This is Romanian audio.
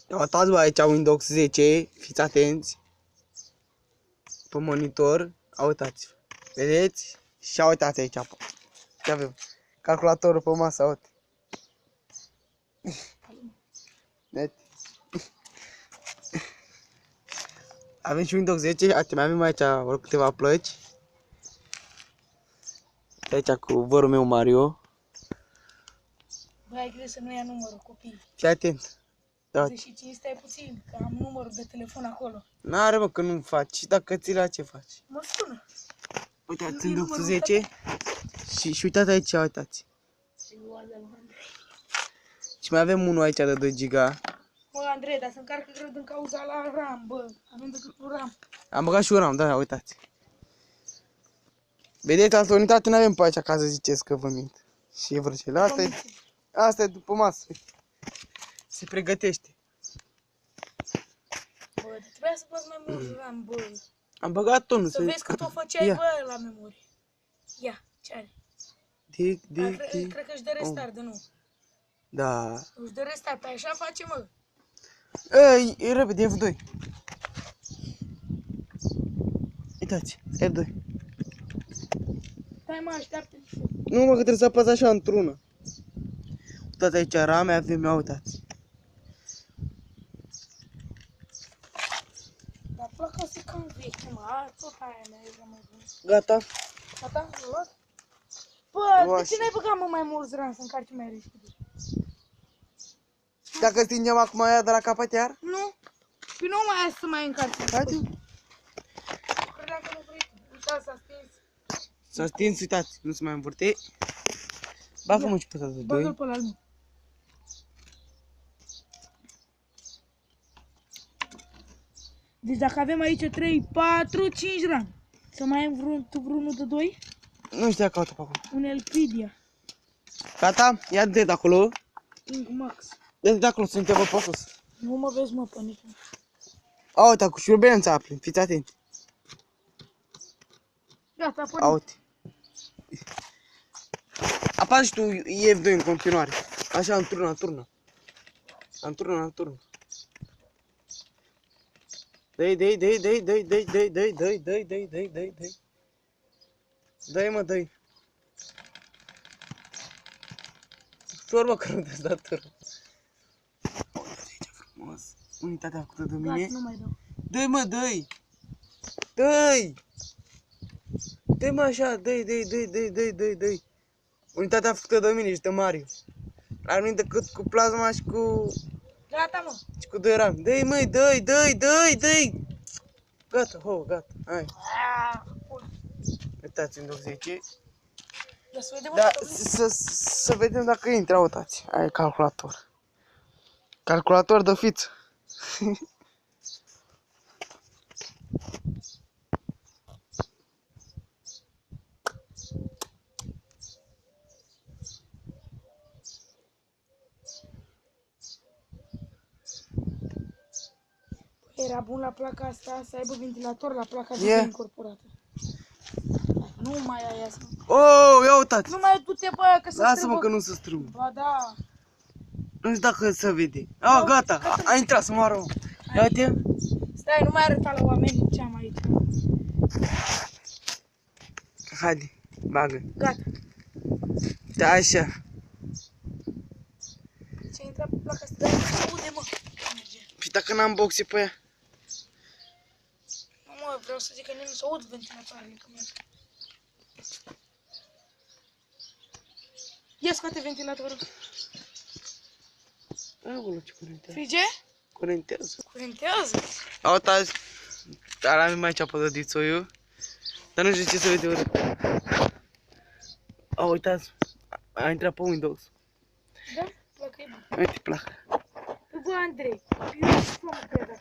Uitați bă aici Windows 10, fiți atenți. Pe monitor, uitați. Vedeți? Și uitați aici. Ce avem? Calculatorul pe masă, uite. Net. Avem și Windows 10, mai avem aici câteva plăci. Aici cu vărul meu Mario. Băi, ai grijă să nu ia numărul, copii. Fii atent. Da. 25, stai puțin, că am numărul de telefon acolo. N-are mă că nu faci, și dacă ți la ce faci? Mă sună. Uitați, Windows 10 și uitați aici, uitați. Și mai avem unul aici de 2 giga. Mă, Andrei, dar se încarcă greu din cauza la RAM, bă. Avem decât cu RAM. Am băgat și un RAM, da, uitați. Vedeți, altă unitate n-avem pe aici ca să ziceți că vă mint. Și e vrăcele. Asta e după masă. Se pregătește. Bă, trebuia să bați mai mult RAM, bă. Am băgat unul. Să vezi cât o făceai, bă, la memorie. Ia, ce are? Cred că își dă restart de nou. Da. Își dă restart, pe așa face, mă. E repede, F2. Uitați, F2. Stai mă, așteaptă. Nu mă, că trebuie să apăs așa într-una. Uitați aici rame, avem, uitați. Dar placa se cam veche, mă, tot aia mea e mai bună. Gata. Gata? L-ai luat? Bă, de ce n-ai băgat mă mai mulți RAM să încarci mai repede? Dacă stingem acum aia de la capăt iar? Nu. Păi nu mai ai să mai încarci. Haide. Credeam că nu vrei tu. Uita, s-a stins. S-a stins, uitați, nu se mai învârte. Bagă-mă și pe ăsta de 2. Bagă-l pe ăla al meu. Deci dacă avem aici 3, 4, 5 RAM. Să mai ai vreunul de 2? Nu știu dacă caută pe acolo. Un Elpidia. Gata? Ia de acolo. King Max. De acolo, să nu te văd pe sus. Nu mă vezi, mă, pe niciun. Uite, cu șurbelența aplin, fiți atenți. Gata, pornim. Uite. Apasă și tu F2 în continuare. Așa, în turnă. Dă-i. Dă-i, mă, dă-i. Ușor, mă, că nu te-ați dat tură. Uite aici frumos. Unitatea făcută de mine. Gata, nu mai dau. Dă-i, mă, dă-i. Dă-i. Dă-i, mă, așa, dă-i. Unitatea făcută de mine și de Mario. La mine decât cu plasma și cu... Gata, mă. Și cu 2 RAM. Dă-i, măi, dă-i. Gata, gata, hai. Uitați în 10. Da, să vedem dacă intră, uitați. Ai calculator. Calculator de fiță. Era bun la placa asta să aibă ventilator la placa de incorporată. Nu mai ai asta. Oh, ia uitați. Nu mai du-te, bă, că se strâmbă. Lasă-mă că nu se strâmbă. Ba da. Nu știu dacă se vede. Gata. A intrat să moară. Ia uite. Stai, nu mai arăta la oameni ce am aici. Haide, bagă. Gata. Da, așa. Ce a intrat pe placa asta? Dar nu se aude, mă. Și dacă n-am boxe pe ea? Nu, mă, vreau să zic că nu se aud ventilatoarele. Ia scoate ventilatorul. Aoleu, ce curentează. Frige? Curentează. Curentează? Uitați. Dar am aici pădădițoiul. Dar nu știu ce se vede urât. Uitați. A intrat pe Windows. Da? Placa e bună. Uite, placa. Bă, Andrei, eu nu știu, mă, cred.